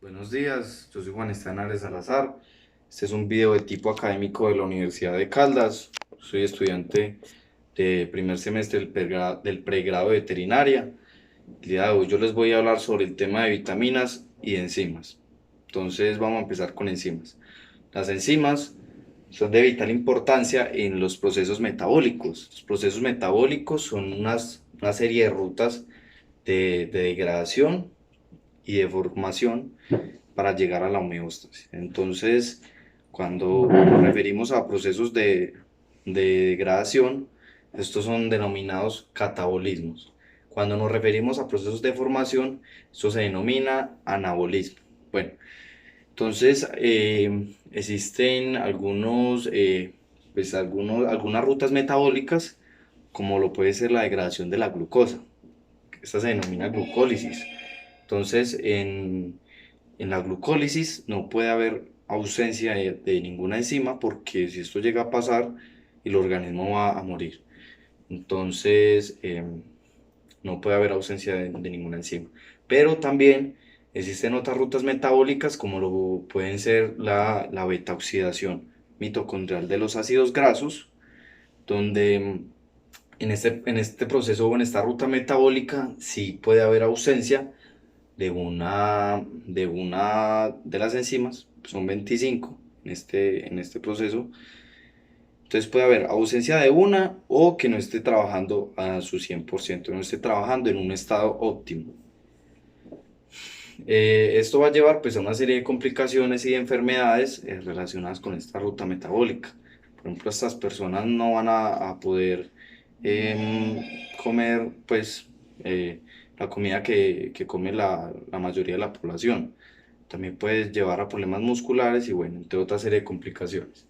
Buenos días, yo soy Juan Esteban Ares Salazar. Este es un video de tipo académico de la Universidad de Caldas. Soy estudiante de primer semestre del pregrado de veterinaria. El día de hoy yo les voy a hablar sobre el tema de vitaminas y de enzimas. Entonces vamos a empezar con enzimas. Las enzimas son de vital importancia en los procesos metabólicos. Los procesos metabólicos son una serie de rutas de degradación y de formación para llegar a la homeostasis. Entonces, cuando nos referimos a procesos de degradación, estos son denominados catabolismos. Cuando nos referimos a procesos de formación, esto se denomina anabolismo. Bueno, entonces existen algunas rutas metabólicas, como lo puede ser la degradación de la glucosa. Esta se denomina glucólisis. Entonces, en la glucólisis no puede haber ausencia de ninguna enzima, porque si esto llega a pasar, el organismo va a morir. Entonces, no puede haber ausencia de ninguna enzima. Pero también existen otras rutas metabólicas, como lo pueden ser la beta oxidación mitocondrial de los ácidos grasos, donde en este proceso o en esta ruta metabólica sí puede haber ausencia de las enzimas. Son 25 en este proceso. Entonces puede haber ausencia de una, o que no esté trabajando a su 100%, no esté trabajando en un estado óptimo. Esto va a llevar pues a una serie de complicaciones y de enfermedades relacionadas con esta ruta metabólica. Por ejemplo, estas personas no van a poder comer pues la comida que come la mayoría de la población. También puede llevar a problemas musculares y, bueno, entre otra serie de complicaciones.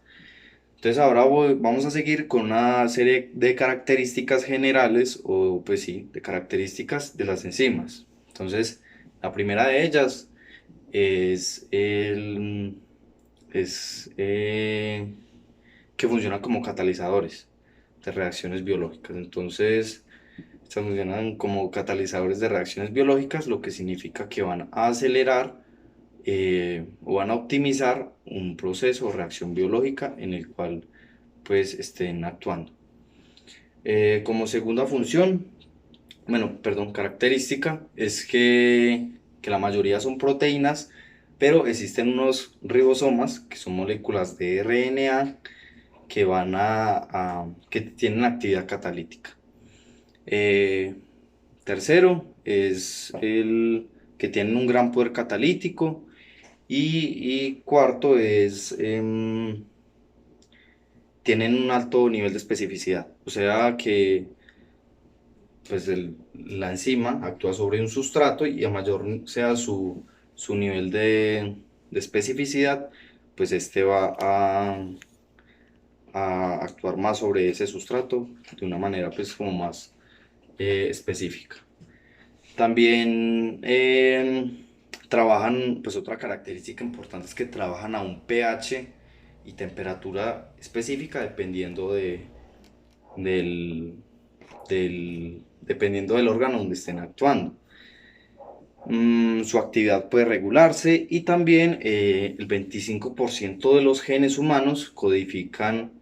Entonces ahora vamos a seguir con una serie de características generales, o pues sí, de características de las enzimas. Entonces, la primera de ellas es, que funcionan como catalizadores de reacciones biológicas. Entonces, estas funcionan como catalizadores de reacciones biológicas, lo que significa que van a acelerar o van a optimizar un proceso o reacción biológica en el cual pues estén actuando. Como segunda función, bueno, perdón, característica, es que la mayoría son proteínas, pero existen unos ribosomas, que son moléculas de RNA, que que tienen actividad catalítica. Eh, Tercero es el que tienen un gran poder catalítico. Y cuarto es, tienen un alto nivel de especificidad, o sea que pues la enzima actúa sobre un sustrato, y a mayor sea su nivel de especificidad, pues este va a actuar más sobre ese sustrato de una manera pues como más específica. También trabajan, pues otra característica importante es que trabajan a un pH y temperatura específica, del, dependiendo del órgano donde estén actuando. Su actividad puede regularse, y también el 25% de los genes humanos codifican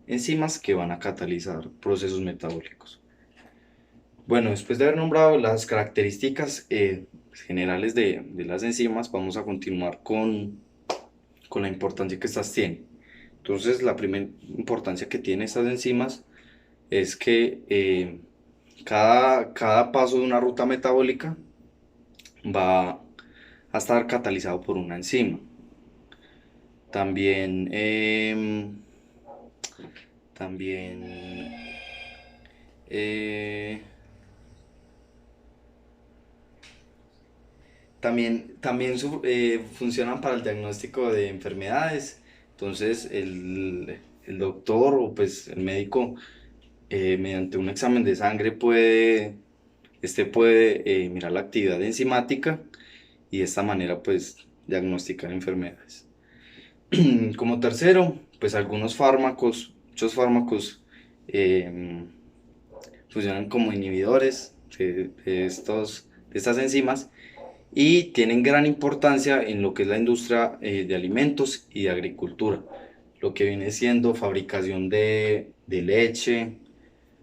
enzimas que van a catalizar procesos metabólicos. Bueno, después de haber nombrado las características generales de las enzimas, vamos a continuar con la importancia que estas tienen. Entonces, la primera importancia que tienen estas enzimas es que cada paso de una ruta metabólica va a estar catalizado por una enzima. También, también eh, también funcionan para el diagnóstico de enfermedades. Entonces, el doctor o pues el médico, mediante un examen de sangre, puede mirar la actividad enzimática, y de esta manera pues diagnosticar enfermedades. Como tercero, pues muchos fármacos eh, funcionan como inhibidores de estas enzimas, y tienen gran importancia en lo que es la industria de alimentos y de agricultura, lo que viene siendo fabricación de leche,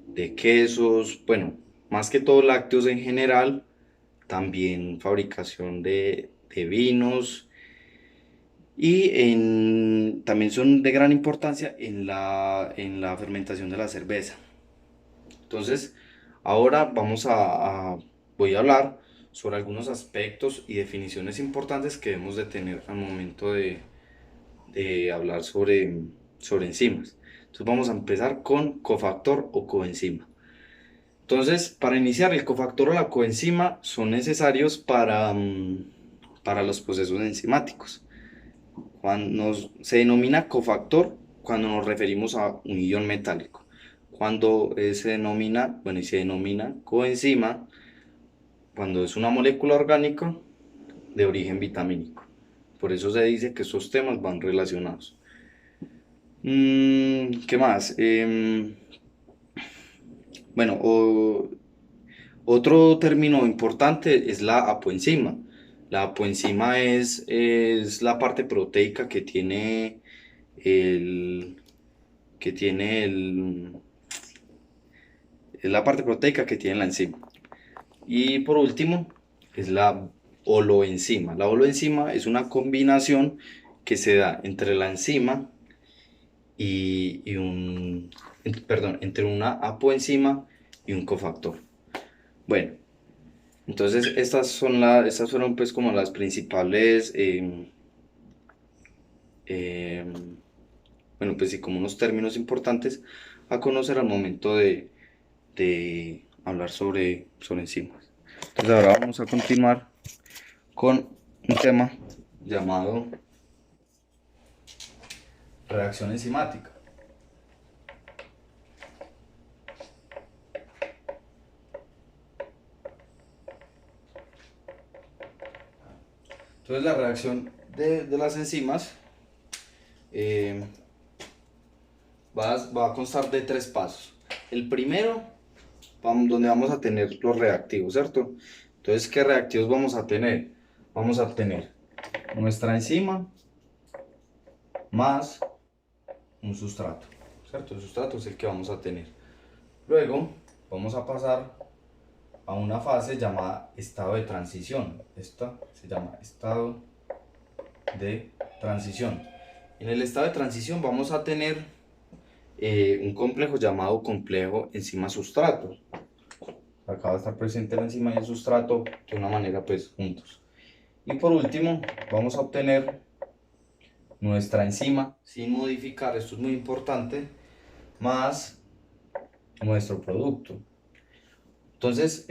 de quesos, bueno, más que todo lácteos en general, también fabricación de vinos y también son de gran importancia en la fermentación de la cerveza. Entonces, ahora voy a hablar sobre algunos aspectos y definiciones importantes que debemos de tener al momento de hablar sobre enzimas. Entonces vamos a empezar con cofactor o coenzima. Entonces, para iniciar, el cofactor o la coenzima son necesarios para los procesos enzimáticos. Se denomina cofactor cuando nos referimos a un ion metálico. Cuando se denomina coenzima cuando es una molécula orgánica de origen vitamínico. Por eso se dice que esos temas van relacionados. ¿Qué más? Bueno, otro término importante es la apoenzima. La apoenzima es la parte proteica el, que tiene el, es la parte proteica que tiene la enzima. Y por último, es la holoenzima. La holoenzima es una combinación que se da entre la enzima entre una apoenzima y un cofactor. Bueno, entonces estas fueron pues como las principales, bueno pues sí, como unos términos importantes a conocer al momento de hablar sobre enzimas. Entonces ahora vamos a continuar con un tema llamado reacción enzimática. Entonces la reacción de las enzimas eh, va a constar de tres pasos. El primero, donde vamos a tener los reactivos, ¿cierto? Entonces, ¿qué reactivos vamos a tener? Vamos a tener nuestra enzima más un sustrato, ¿cierto? El sustrato es el que vamos a tener. Luego vamos a pasar a una fase llamada estado de transición. Esta se llama estado de transición. En el estado de transición vamos a tener un complejo llamado complejo enzima-sustrato. Acá va a estar presente la enzima y el sustrato de una manera pues juntos. Y por último vamos a obtener nuestra enzima sin modificar, esto es muy importante, más nuestro producto. Entonces,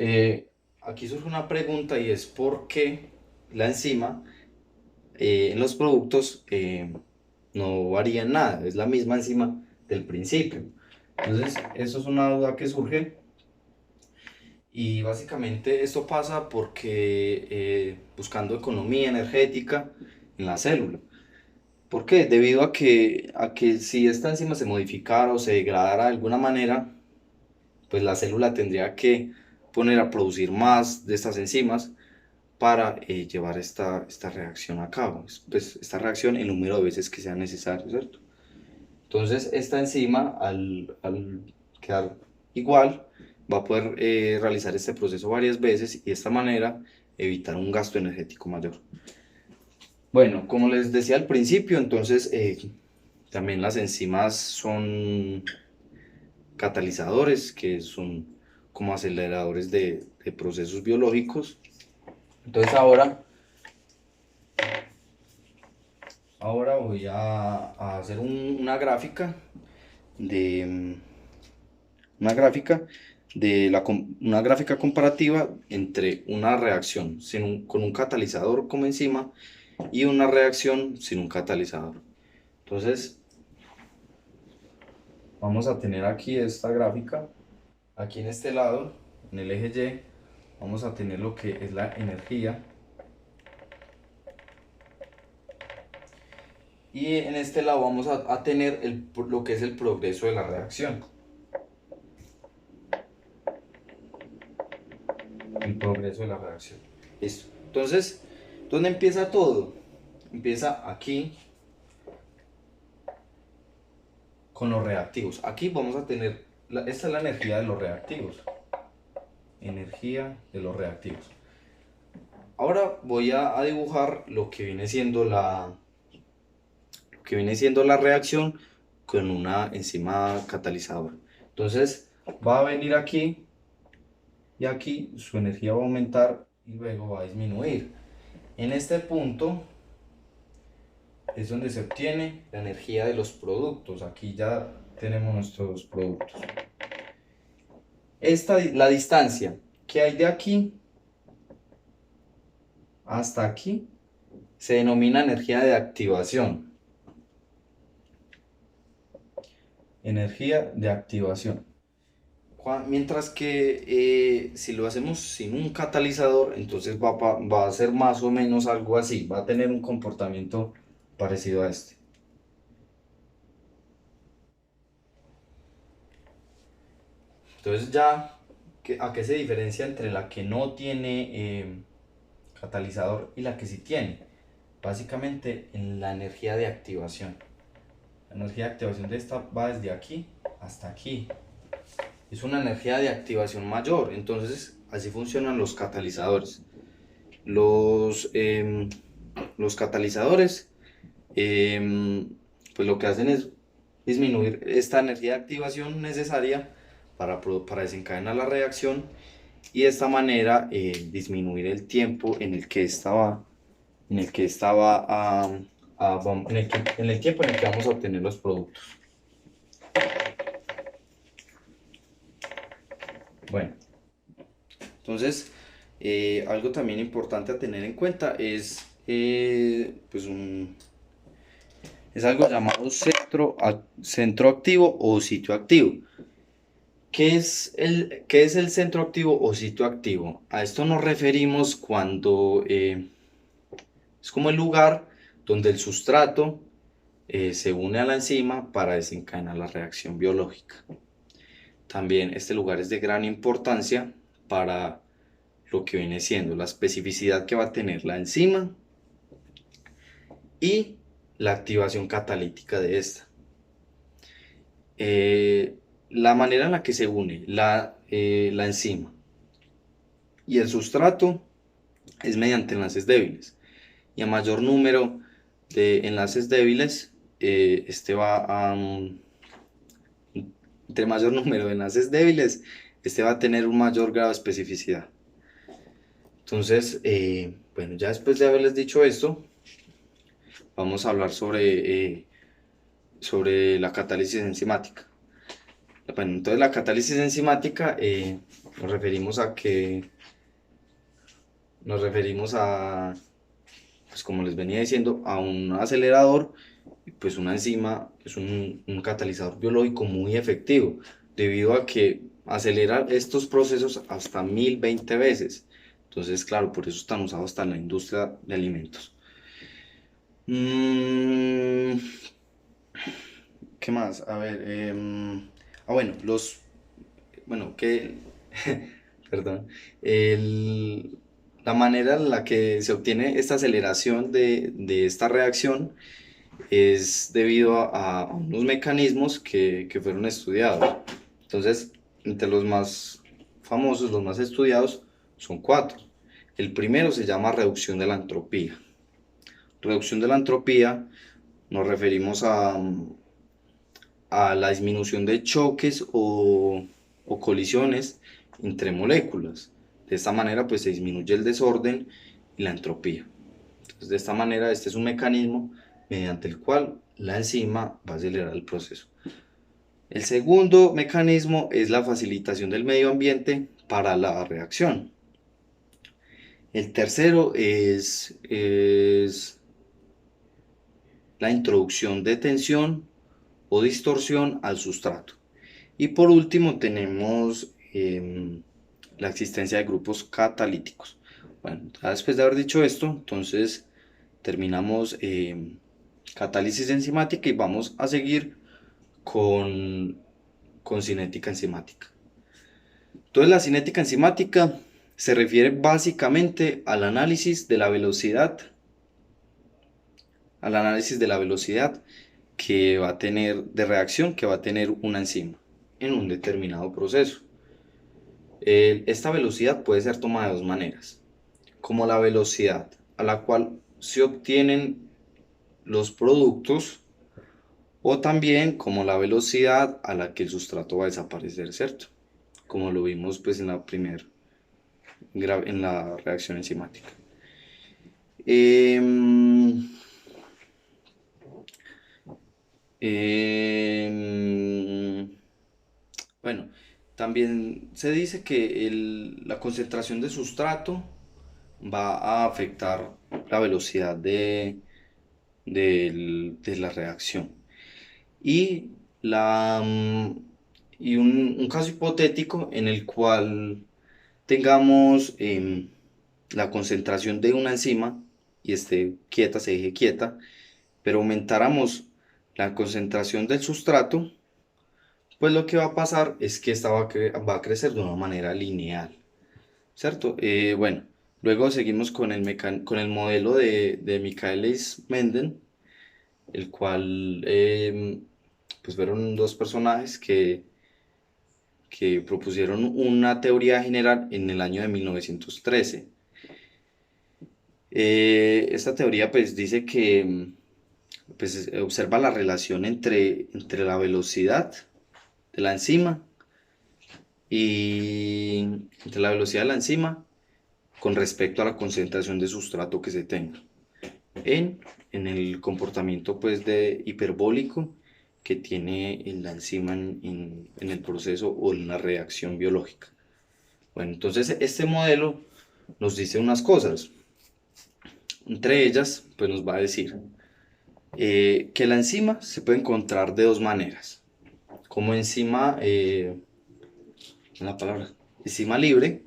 aquí surge una pregunta y es por qué la enzima en los productos no varía en nada, es la misma enzima del principio. Entonces, eso es una duda que surge y básicamente esto pasa porque buscando economía energética en la célula. ¿Por qué? Debido a que si esta enzima se modificara o se degradara de alguna manera, pues la célula tendría que poner a producir más de estas enzimas para llevar esta reacción a cabo. Pues esta reacción el número de veces que sea necesario, ¿cierto? Entonces esta enzima al quedar igual va a poder realizar este proceso varias veces y de esta manera evitar un gasto energético mayor. Bueno, como les decía al principio, entonces también las enzimas son catalizadores, que son como aceleradores de procesos biológicos. Entonces ahora voy a hacer de una gráfica una gráfica comparativa entre una reacción con un catalizador como enzima y una reacción sin un catalizador. Entonces vamos a tener aquí esta gráfica. Aquí en este lado, en el eje Y, vamos a tener lo que es la energía. Y en este lado vamos a tener lo que es el progreso de la reacción. El progreso de la reacción. Listo. Entonces, ¿dónde empieza todo? Empieza aquí con los reactivos. Aquí vamos a tener, esta es la energía de los reactivos. Energía de los reactivos. Ahora voy a dibujar lo que viene siendo la reacción con una enzima catalizadora. Entonces va a venir aquí y aquí su energía va a aumentar y luego va a disminuir. En este punto es donde se obtiene la energía de los productos. Aquí ya tenemos nuestros productos. La distancia que hay de aquí hasta aquí se denomina energía de activación. Energía de activación. Mientras que si lo hacemos sin un catalizador, entonces va a ser más o menos algo así, va a tener un comportamiento parecido a este. Entonces ya, ¿a qué se diferencia entre la que no tiene catalizador y la que sí tiene? Básicamente en la energía de activación. La energía de activación de esta va desde aquí hasta aquí. Es una energía de activación mayor, entonces así funcionan los catalizadores. Los catalizadores pues lo que hacen es disminuir esta energía de activación necesaria para desencadenar la reacción y de esta manera disminuir el tiempo en el que estaba en el tiempo en el que vamos a obtener los productos. Bueno, entonces algo también importante a tener en cuenta es es algo llamado centro activo o sitio activo. ¿Qué es el centro activo o sitio activo? A esto nos referimos cuando es como el lugar donde el sustrato se une a la enzima para desencadenar la reacción biológica. También este lugar es de gran importancia para lo que viene siendo la especificidad que va a tener la enzima y la activación catalítica de esta. La manera en la que se une la enzima y el sustrato es mediante enlaces débiles. Y a mayor número de enlaces débiles, entre mayor número de enlaces débiles, va a tener un mayor grado de especificidad. Entonces, bueno, ya después de haberles dicho esto, vamos a hablar sobre la catálisis enzimática. Bueno, entonces la catálisis enzimática nos referimos a, pues como les venía diciendo, a un acelerador. Pues una enzima es un catalizador biológico muy efectivo, debido a que acelera estos procesos hasta 1020 veces. Entonces, claro, por eso están usados hasta en la industria de alimentos. ¿Qué más? A ver, perdón, la manera en la que se obtiene esta aceleración de esta reacción es debido a unos mecanismos que fueron estudiados. Entonces, entre los más famosos, los más estudiados, son 4. El primero se llama reducción de la entropía. Reducción de la entropía nos referimos a la disminución de choques o colisiones entre moléculas. De esta manera pues se disminuye el desorden y la entropía. Entonces, de esta manera este es un mecanismo mediante el cual la enzima va a acelerar el proceso. El segundo mecanismo es la facilitación del medio ambiente para la reacción. El tercero es la introducción de tensión o distorsión al sustrato. Y por último tenemos la existencia de grupos catalíticos. Bueno, después de haber dicho esto, entonces terminamos catálisis enzimática y vamos a seguir con cinética enzimática. Entonces la cinética enzimática se refiere básicamente al análisis de la velocidad que va a tener de reacción que va a tener una enzima en un determinado proceso. Esta velocidad puede ser tomada de dos maneras, como la velocidad a la cual se obtienen los productos o también como la velocidad a la que el sustrato va a desaparecer, ¿cierto? Como lo vimos pues en la reacción enzimática. Bueno, también se dice que la concentración de sustrato va a afectar la velocidad de la reacción. Y, un caso hipotético en el cual tengamos la concentración de una enzima y esté quieta, se deje quieta, pero aumentáramos la concentración del sustrato, pues lo que va a pasar es que esta va a crecer de una manera lineal, ¿cierto? Bueno, luego seguimos con con el modelo de Michaelis-Menten, el cual pues fueron dos personajes que propusieron una teoría general en el año de 1913. Esta teoría pues dice que pues, observa la relación entre la velocidad de la enzima y entre la velocidad de la enzima con respecto a la concentración de sustrato que se tenga en el comportamiento pues de hiperbólico que tiene la enzima en el proceso o en la reacción biológica. Bueno, entonces este modelo nos dice unas cosas. Entre ellas, pues nos va a decir que la enzima se puede encontrar de dos maneras. Como enzima, la palabra, enzima libre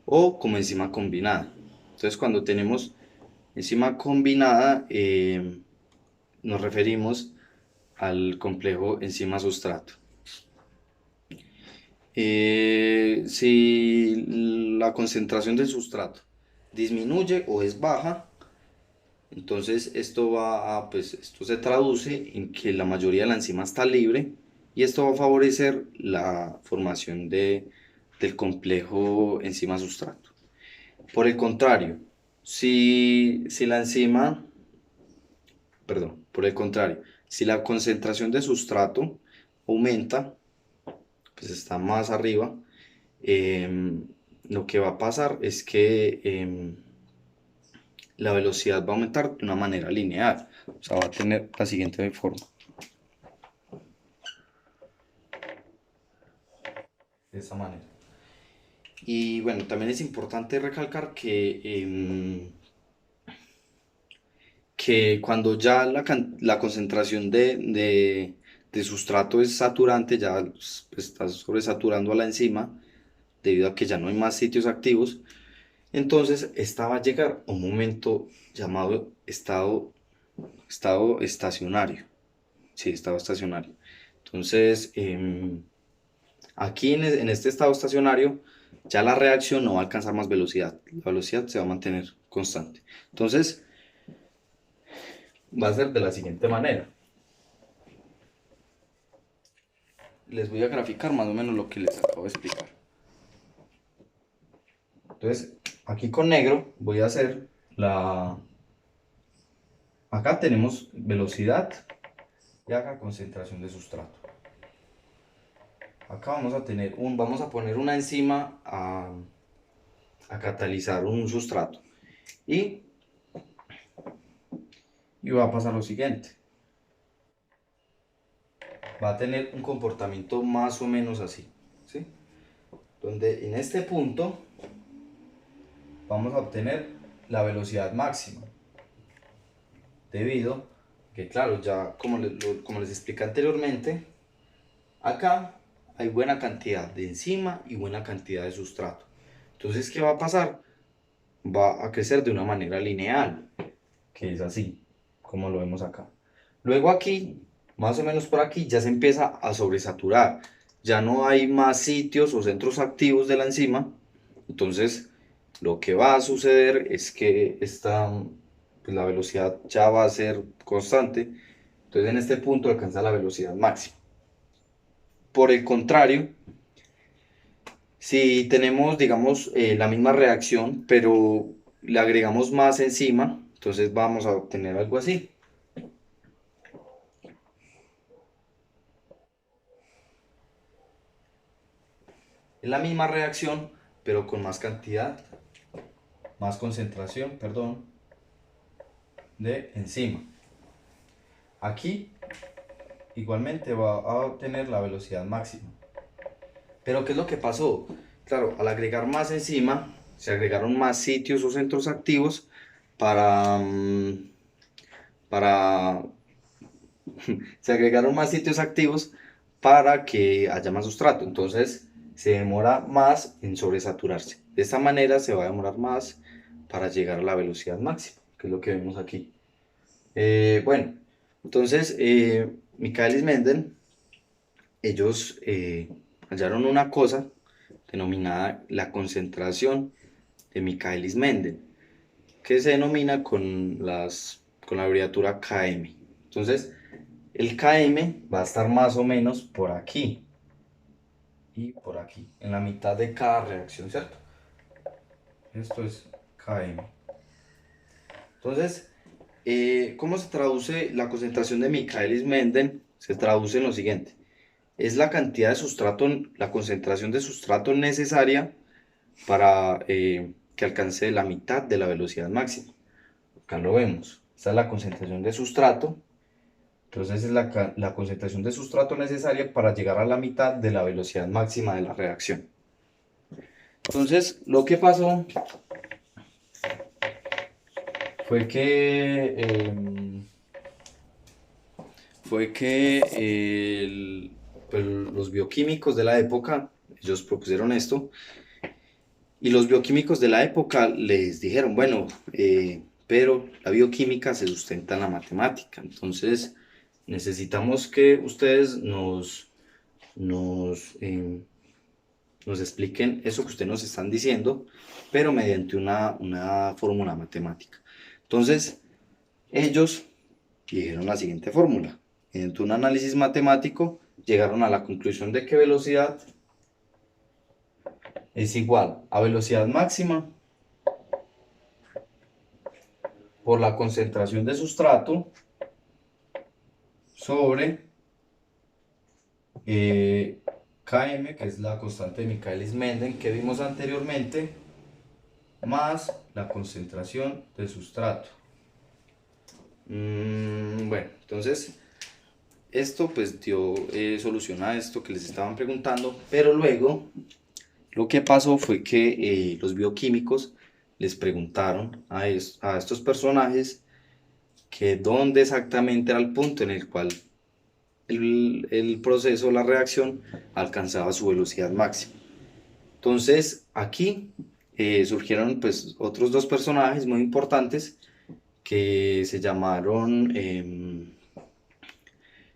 o como enzima combinada. Entonces cuando tenemos enzima combinada, nos referimos al complejo enzima-sustrato. Si la concentración del sustrato disminuye o es baja, entonces esto se traduce en que la mayoría de la enzima está libre y esto va a favorecer la formación del complejo enzima-sustrato. Por el contrario, si la enzima, perdón, por el contrario, si la concentración de sustrato aumenta, pues está más arriba, lo que va a pasar es que la velocidad va a aumentar de una manera lineal. O sea, va a tener la siguiente forma. De esa manera. Y bueno, también es importante recalcar que cuando ya la concentración de sustrato es saturante, ya pues, está sobresaturando a la enzima, debido a que ya no hay más sitios activos, entonces esta va a llegar a un momento llamado estado estacionario. Sí, estado estacionario. Entonces, aquí en este estado estacionario, ya la reacción no va a alcanzar más velocidad. La velocidad se va a mantener constante. Entonces, va a ser de la siguiente manera. Les voy a graficar más o menos lo que les acabo de explicar. Entonces, aquí con negro voy a hacer acá tenemos velocidad y acá concentración de sustrato. Acá vamos a poner una enzima a catalizar un sustrato. Y va a pasar lo siguiente. Va a tener un comportamiento más o menos así, ¿sí? Donde en este punto vamos a obtener la velocidad máxima. Debido que, claro, ya como les expliqué anteriormente, acá hay buena cantidad de enzima y buena cantidad de sustrato. Entonces, ¿qué va a pasar? Va a crecer de una manera lineal, que es así, como lo vemos acá. Luego aquí, más o menos por aquí, ya se empieza a sobresaturar. Ya no hay más sitios o centros activos de la enzima Entonces, lo que va a suceder es que pues, la velocidad ya va a ser constante. Entonces, en este punto alcanza la velocidad máxima. Por el contrario, si tenemos, digamos, la misma reacción, pero le agregamos más encima, entonces vamos a obtener algo así. Es la misma reacción, pero con más cantidad, más concentración, perdón, de enzima. Aquí igualmente va a obtener la velocidad máxima. Pero ¿qué es lo que pasó? Claro, al agregar más enzima, se agregaron más sitios o centros activos para, para se agregaron más sitios activos para que haya más sustrato. Entonces se demora más en sobresaturarse. De esta manera se va a demorar más para llegar a la velocidad máxima, que es lo que vemos aquí. Bueno, entonces Michaelis Menden, ellos hallaron una cosa denominada la concentración de Michaelis Menden, que se denomina con la abreviatura Km. Entonces, el Km va a estar más o menos por aquí y por aquí, en la mitad de cada reacción, ¿cierto? Esto es Km. Entonces, ¿cómo se traduce la concentración de Michaelis-Menden? Se traduce en lo siguiente. Es la cantidad de sustrato, la concentración de sustrato necesaria para que alcance la mitad de la velocidad máxima. Acá lo vemos. Esta es la concentración de sustrato. Entonces es la concentración de sustrato necesaria para llegar a la mitad de la velocidad máxima de la reacción. Entonces lo que pasó fue que, pues, los bioquímicos de la época, ellos propusieron esto, y los bioquímicos de la época les dijeron, bueno, pero la bioquímica se sustenta en la matemática, entonces necesitamos que ustedes nos expliquen eso que ustedes nos están diciendo, pero mediante una fórmula matemática. Entonces, ellos dijeron la siguiente fórmula. Mediante un análisis matemático, llegaron a la conclusión de que velocidad es igual a velocidad máxima por la concentración de sustrato sobre Km, que es la constante de Michaelis-Menden que vimos anteriormente, más la concentración de sustrato. Bueno, entonces esto pues dio solución a esto que les estaban preguntando, pero luego lo que pasó fue que los bioquímicos les preguntaron a estos personajes que dónde exactamente era el punto en el cual el proceso, la reacción, alcanzaba su velocidad máxima. Entonces aquí surgieron pues otros dos personajes muy importantes que se llamaron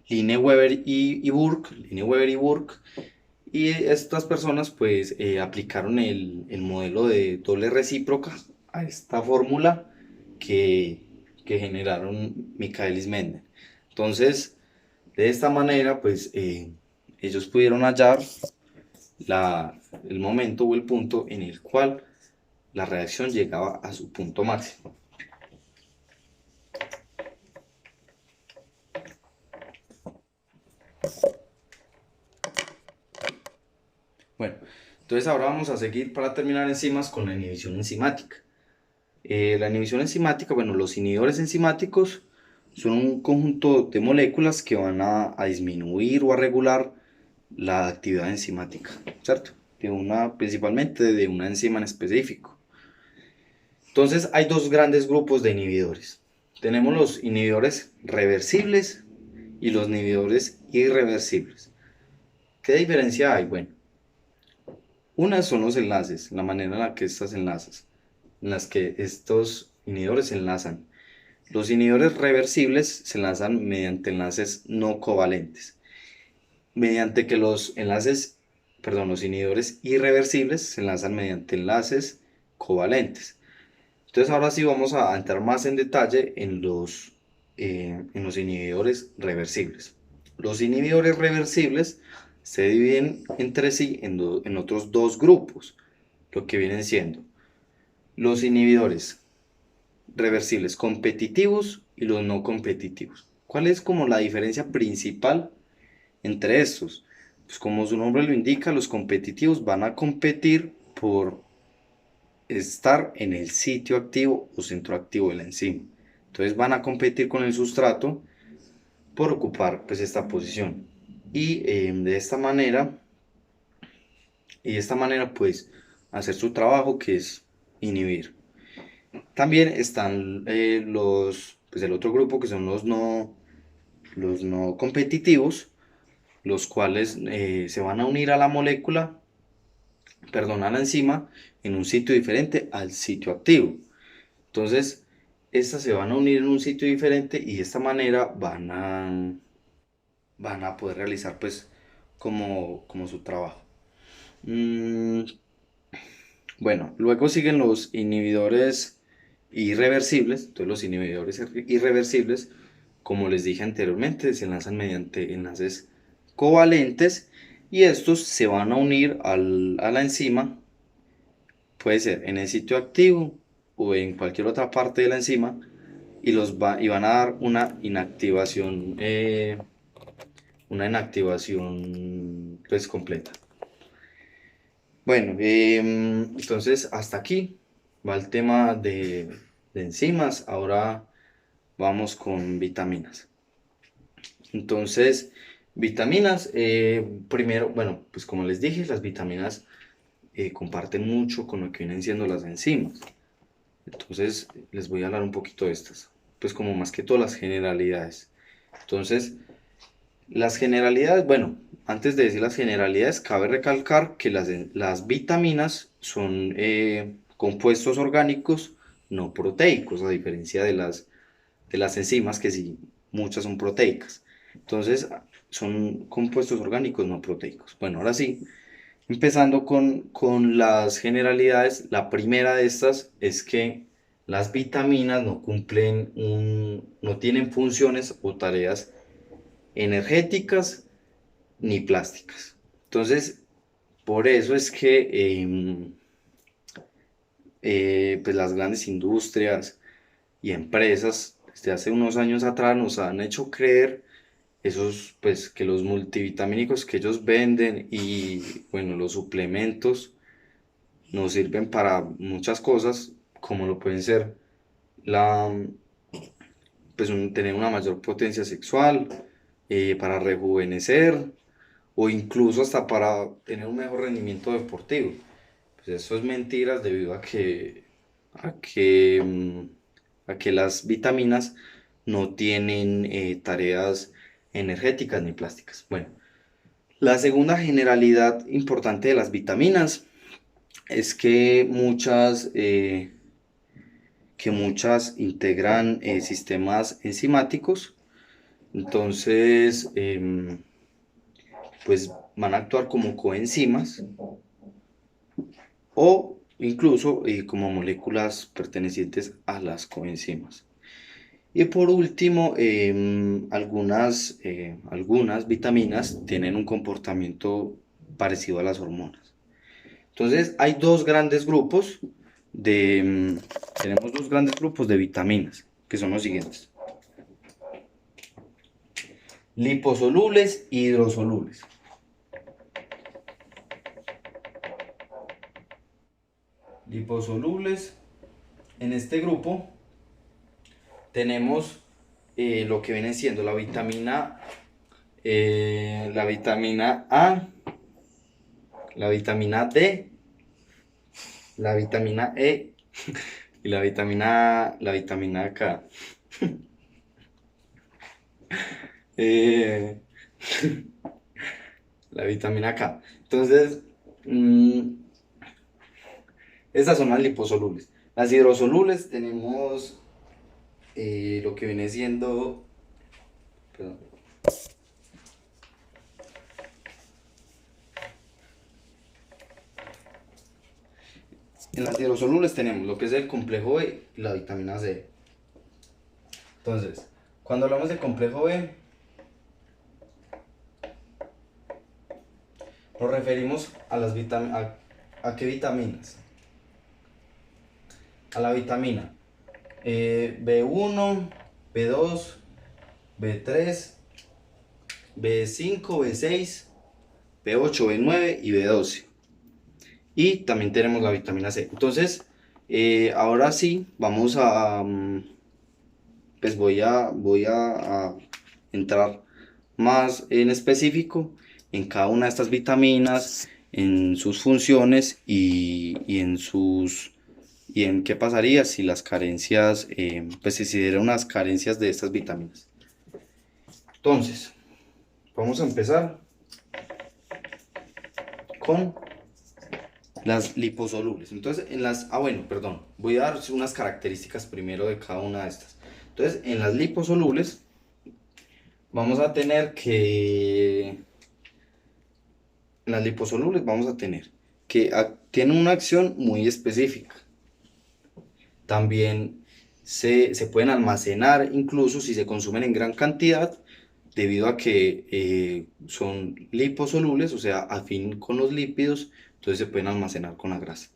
Lineweber y Burke, y estas personas pues aplicaron el modelo de doble recíproca a esta fórmula que generaron Michaelis-Menden. Entonces, de esta manera pues ellos pudieron hallar el momento o el punto en el cual la reacción llegaba a su punto máximo. Bueno, entonces ahora vamos a seguir para terminar enzimas con la inhibición enzimática. La inhibición enzimática, bueno, los inhibidores enzimáticos son un conjunto de moléculas que van a disminuir o a regular la actividad enzimática, ¿cierto? Principalmente de una enzima en específico. Entonces hay dos grandes grupos de inhibidores. Tenemos los inhibidores reversibles y los inhibidores irreversibles. ¿Qué diferencia hay? Bueno, unas son los enlaces, la manera en la que en las que estos inhibidores se enlazan. Los inhibidores reversibles se enlazan mediante enlaces no covalentes, mediante que los enlaces los inhibidores irreversibles se enlazan mediante enlaces covalentes. Entonces ahora sí vamos a entrar más en detalle en los inhibidores reversibles. Los inhibidores reversibles se dividen entre sí en otros dos grupos, lo que vienen siendo los inhibidores reversibles competitivos y los no competitivos. ¿Cuál es como la diferencia principal entre estos? Pues como su nombre lo indica, los competitivos van a competir por estar en el sitio activo o centro activo de la enzima. Entonces van a competir con el sustrato por ocupar pues esta posición. Y de esta manera pues hacer su trabajo, que es inhibir. También están pues el otro grupo, que son los no competitivos, los cuales se van a unir a la molécula, perdón, a la enzima, en un sitio diferente al sitio activo. Entonces, estas se van a unir en un sitio diferente y de esta manera van a poder realizar pues como su trabajo. Bueno, luego siguen los inhibidores irreversibles. Entonces los inhibidores irreversibles, como les dije anteriormente, se enlazan mediante enlaces covalentes y estos se van a unir a la enzima, puede ser en el sitio activo o en cualquier otra parte de la enzima, y van a dar una inactivación pues completa. Bueno, entonces hasta aquí va el tema de enzimas. Ahora vamos con vitaminas. Entonces, vitaminas, primero, bueno, pues como les dije, las vitaminas comparten mucho con lo que vienen siendo las enzimas. Entonces, les voy a hablar un poquito de estas, pues como más que todo las generalidades. Entonces, las generalidades, bueno, antes de decir las generalidades, cabe recalcar que las vitaminas son compuestos orgánicos no proteicos, a diferencia de las enzimas, que sí, muchas son proteicas. Entonces, son compuestos orgánicos no proteicos. Bueno, ahora sí, empezando con las generalidades, la primera de estas es que las vitaminas no tienen funciones o tareas energéticas ni plásticas. Entonces, por eso es que pues las grandes industrias y empresas desde hace unos años atrás nos han hecho creer pues que los multivitamínicos que ellos venden y bueno, los suplementos nos sirven para muchas cosas, como lo pueden ser la, tener una mayor potencia sexual, para rejuvenecer o incluso hasta para tener un mejor rendimiento deportivo. Pues eso es mentiras debido a que, a que las vitaminas no tienen tareas energéticas ni plásticas. Bueno, la segunda generalidad importante de las vitaminas es que muchas integran sistemas enzimáticos. Entonces, pues van a actuar como coenzimas o incluso como moléculas pertenecientes a las coenzimas. Y por último, algunas vitaminas tienen un comportamiento parecido a las hormonas. Entonces, hay dos grandes grupos tenemos dos grandes grupos de vitaminas, que son los siguientes: liposolubles y hidrosolubles. Liposolubles, en este grupo tenemos lo que viene siendo la vitamina A, la vitamina D, la vitamina E y la vitamina K. Eh, la vitamina K. Entonces, estas son las liposolubles. Las hidrosolubles tenemos lo que viene siendo, perdón, en las hidrosolubles tenemos lo que es el complejo B y la vitamina C. Entonces, cuando hablamos de complejo B, nos referimos a las ¿a qué vitaminas? A la vitamina B1, B2, B3, B5, B6, B8, B9 y B12. Y también tenemos la vitamina C. Entonces, ahora sí, vamos a, pues voy a entrar más en específico en cada una de estas vitaminas, en sus funciones y en qué pasaría si las carencias, pues si se dieran unas carencias de estas vitaminas. Entonces, vamos a empezar con las liposolubles. Entonces, bueno, perdón, voy a dar unas características primero de cada una de estas. Entonces, en las liposolubles vamos a tener que, en las liposolubles vamos a tener que tienen una acción muy específica. También se pueden almacenar incluso si se consumen en gran cantidad, debido a que son liposolubles, o sea, afín con los lípidos, entonces se pueden almacenar con la grasa.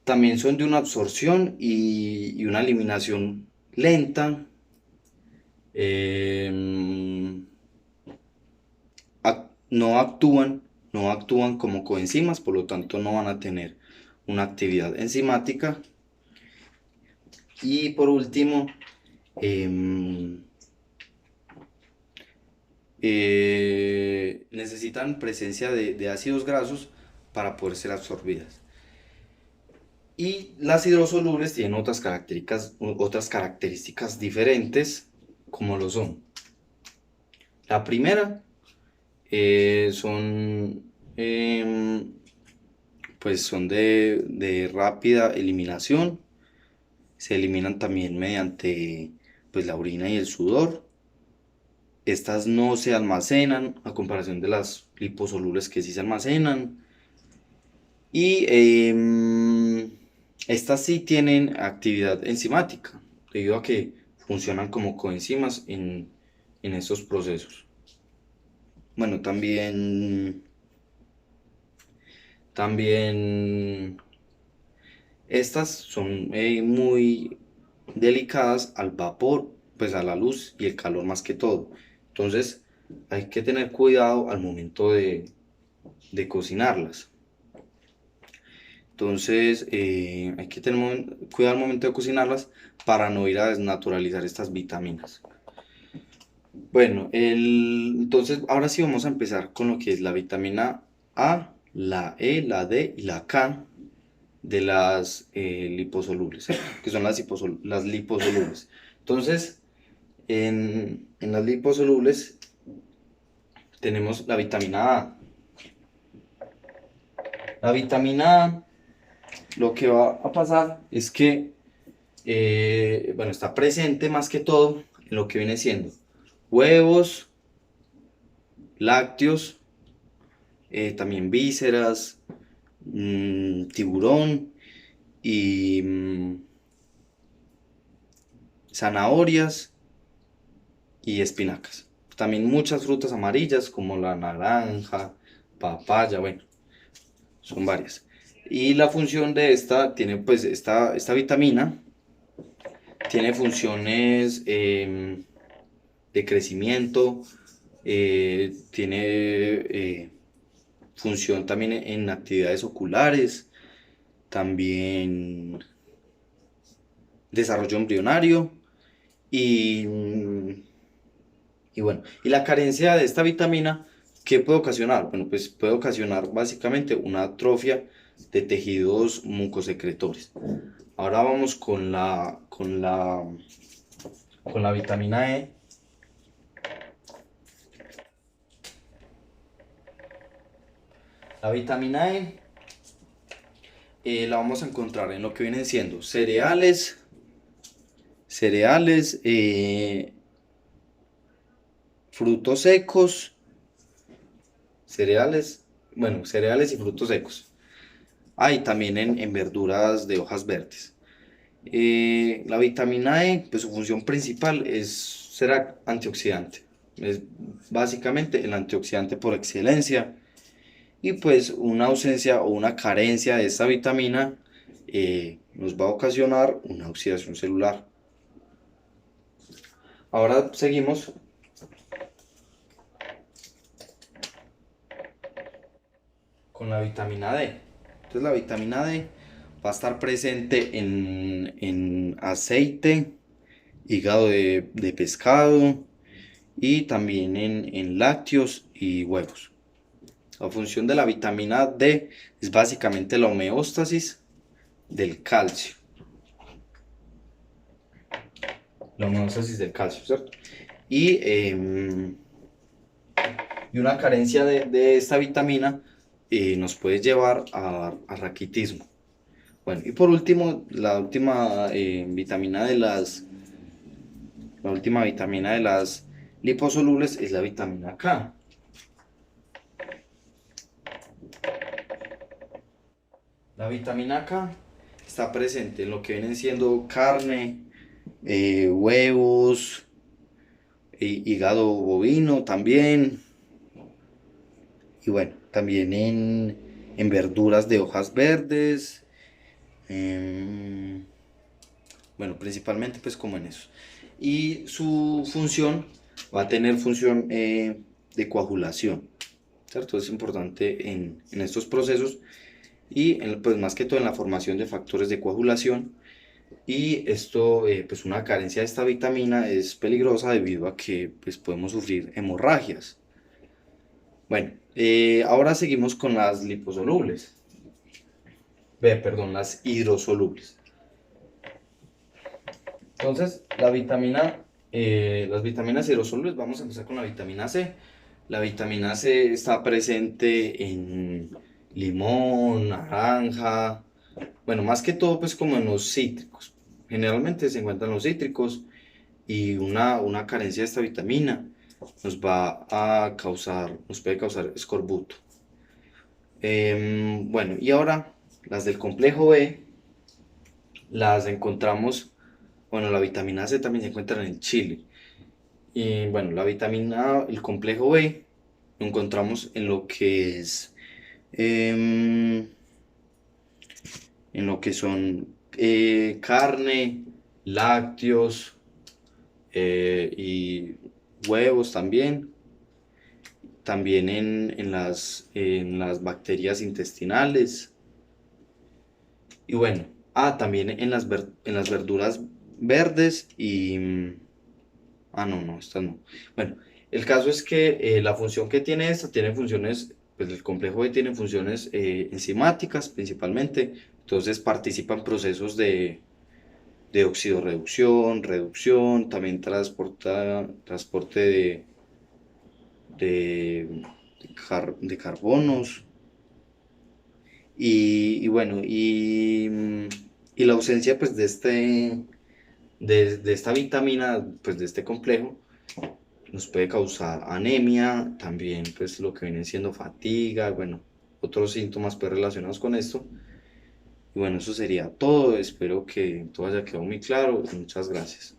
También son de una absorción y una eliminación lenta. No actúan como coenzimas, por lo tanto no van a tener una actividad enzimática. Y por último, necesitan presencia de ácidos grasos para poder ser absorbidas. Y las hidrosolubles tienen otras características diferentes, como lo son. La primera pues son de rápida eliminación. Se eliminan también mediante pues, la orina y el sudor. Estas no se almacenan a comparación de las liposolubles que sí se almacenan. Y estas sí tienen actividad enzimática, debido a que funcionan como coenzimas en estos procesos. Bueno, también estas son muy delicadas al vapor, pues a la luz y el calor más que todo. Entonces hay que tener cuidado al momento de cocinarlas. Entonces hay que tener cuidado al momento de cocinarlas para no ir a desnaturalizar estas vitaminas. Bueno, entonces ahora sí vamos a empezar con lo que es la vitamina A, la E, la D y la K de las liposolubles, que son las liposolubles. Entonces, en las liposolubles tenemos la vitamina A. La vitamina A, lo que va a pasar es que, bueno, está presente más que todo en lo que viene siendo huevos, lácteos, también vísceras, tiburón y zanahorias y espinacas. También muchas frutas amarillas como la naranja, papaya, bueno, son varias. Y la función de esta tiene, pues, esta vitamina tiene funciones de crecimiento, tiene función también en actividades oculares, también desarrollo embrionario y, y bueno, y la carencia de esta vitamina, ¿qué puede ocasionar? Bueno, pues puede ocasionar básicamente una atrofia de tejidos mucosecretores. Ahora vamos con la vitamina E. La vitamina E la vamos a encontrar en lo que vienen siendo cereales, frutos secos, cereales y frutos secos. Y también en verduras de hojas verdes. La vitamina E, pues su función principal es ser antioxidante. Es básicamente el antioxidante por excelencia. Y pues una ausencia o una carencia de esta vitamina nos va a ocasionar una oxidación celular. Ahora seguimos con la vitamina D. Entonces la vitamina D va a estar presente en aceite, hígado de pescado y también en lácteos y huevos. La función de la vitamina D es básicamente la homeostasis del calcio. La homeostasis del calcio, ¿cierto? Y, y una carencia de esta vitamina nos puede llevar a raquitismo. Bueno, y por último, la última vitamina de las liposolubles es la vitamina K. La vitamina K está presente en lo que vienen siendo carne, huevos, hígado bovino también, y bueno, también en verduras de hojas verdes, bueno, principalmente pues como en eso. Y su función va a tener función de coagulación, ¿cierto? Es importante en estos procesos y pues más que todo en la formación de factores de coagulación. Y esto, pues una carencia de esta vitamina es peligrosa debido a que pues podemos sufrir hemorragias. Bueno, ahora seguimos con las liposolubles. Perdón, las hidrosolubles. Entonces, las vitaminas hidrosolubles, vamos a empezar con la vitamina C. La vitamina C está presente en limón, naranja, bueno, más que todo pues como en los cítricos. Generalmente se encuentran los cítricos y una carencia de esta vitamina nos puede causar escorbuto. Bueno, y ahora las del complejo B las encontramos, bueno, la vitamina C también se encuentra en el chile. Y bueno, el complejo B lo encontramos en lo que es, em, en lo que son carne, lácteos y huevos también. También en las bacterias intestinales. Y bueno, también en las verduras verdes y... no, no, estas no. Bueno, el caso es que la función que tiene esta tiene funciones, pues el complejo B tiene funciones enzimáticas principalmente, entonces participa en procesos de oxidorreducción, reducción, también transporte de carbonos y bueno, y la ausencia pues de esta vitamina, pues de este complejo, nos puede causar anemia, también pues lo que viene siendo fatiga, bueno, otros síntomas pues relacionados con esto. Y bueno, eso sería todo, espero que todo haya quedado muy claro, muchas gracias.